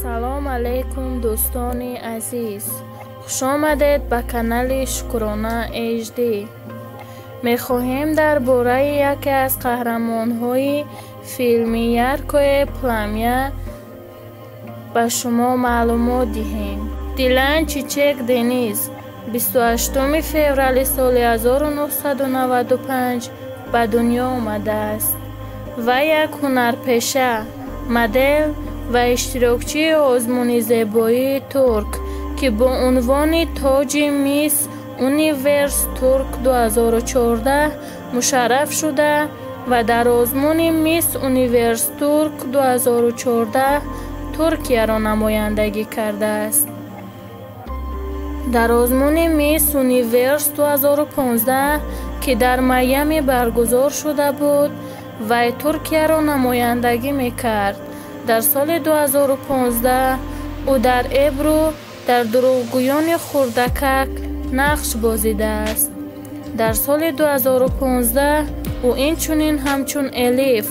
салом алейкум дӯстони азиз, хуш омадед ба канали Шукрона HD. мехоҳем дар бораи яке аз қаҳрамонҳои филми Яркое Пламя ба шумо маълумот диҳем. Дилан Чичек Дениз 28 феврали соли 1995 ба дунё омадааст. вай як ҳунарпеша, модел ва иштирокчии озмуни зебоии турк, ки бо унвони тоҷи мисс Универс Турк 2014 мушарраф шуда ва дар озмуни мисс Универс Турк 2014 Туркияро намояндагӣ кардааст. дар озмуни мисс Универс 2015 ки дар Майами баргузор шуда буд, вай Туркияро намояндагӣ мекард. дар соли 2015 ӯ дар Эбру дар дурӯғгӯёни хурдакак нақш бозидааст. дар соли 2015 ӯ инчунин ҳамчун Элиф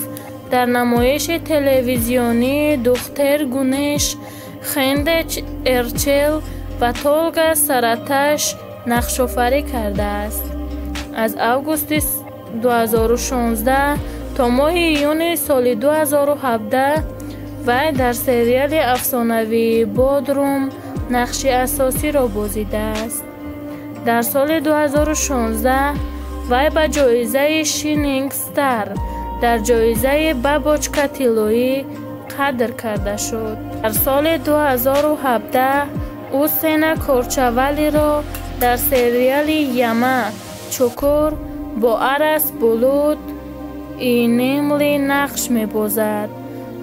дар намоиши телевизионии Духтер Гунеш, Хендеч Эрчел ва Толга Сараташ нақшофарӣ кардааст. аз августи 2016 то моҳи июни соли 2017 вай дар сериали афсонавии Бодрум нақши асосиро бозидааст. дар соли 2016 вай ба ҷоизаи Shining Star дар ҷоизаи Бабочка тиллоӣ қадр карда шуд. дар соли 2017 ӯ Сена Корчавалиро дар сериали Яма Чукур бо Арас Булут Инемли нақш мебозад.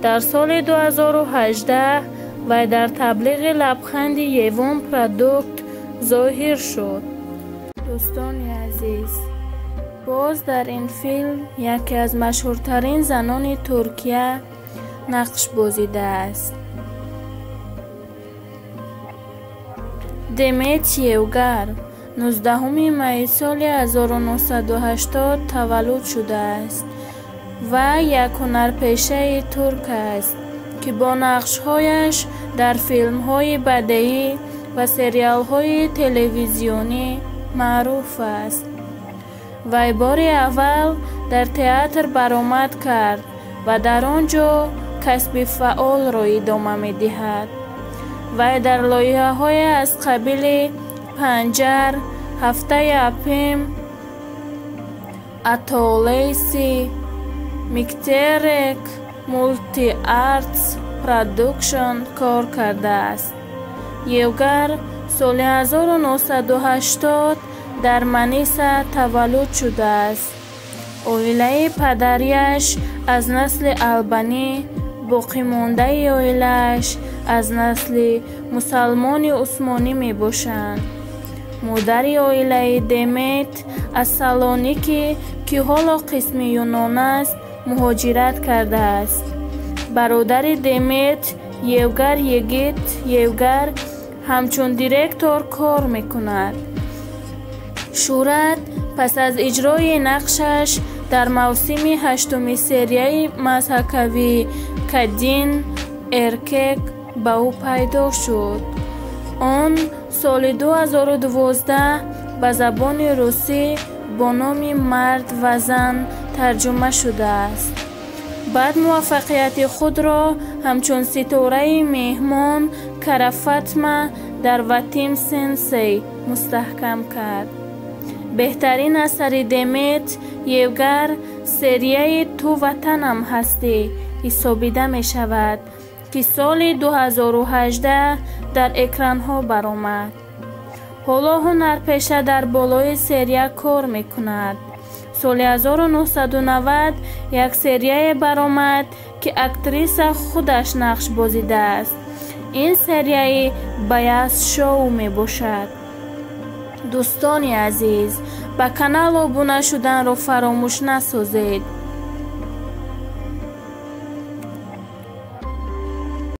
дар соли 2018 вай дар таблиғи лабханди Евон продукт зоҳир шуд. дӯстони азиз, боз дар ин филм яке аз машҳуртарин занони Туркия нақш бозидааст. Демет Евгар 19 майи соли 1980 таваллуд шудааст. вай як ҳунарпешаи турк аст, ки бо нақшҳояш дар филмҳои бадеӣ ва сериалҳои телевизионӣ маъруф аст. вай бори аввал дар театр баромад кард ва дар он ҷо касби фаъолро идома медиҳад. вай дар лоиҳаҳое аз қабили Панҷар, Ҳафтаи Апим, Атолейси, Миктерек, Мулти Артс Продукшн кор кардааст. Евгар соли 1980 дар Маниса таваллуд шудааст. оилаи падарияш аз насли албанӣ, боқимондаи оилааш аз насли мусалмони усмонӣ мебошанд. модари оилаи Демет аз Салоники, ки ҳоло қисми Юнон аст, муҳоҷират кардааст. бародари Демет Евгар Егит Евгар ҳамчун директор кор мекунад. Шӯҳрат пас аз иҷрои нақшаш дар мавсими 8-уми серияи мазҳакавии Кадин Эркек ба ӯ пайдо шуд. он соли 2012 ба забони русӣ бо номи Мард ва зан тарҷума шудааст. баъд муваффақияти худро ҳамчун ситораи меҳмон Кара Фатма дар Ватим Сенсей мустаҳкам кард. беҳтарин асари Демет Евгар серияи Ту ватанам ҳастӣ ҳисобида мешавад, ки соли 2018 дар экранҳо баромад. ҳоло ҳунарпеша дар болои серия кор мекунад. соли 1990 як серияе баромад, ки актриса худаш нақш бозидааст. ин серияи Баяз шоу мебошад. дӯстони азиз, ба канал обуна шуданро фаромӯш насозед.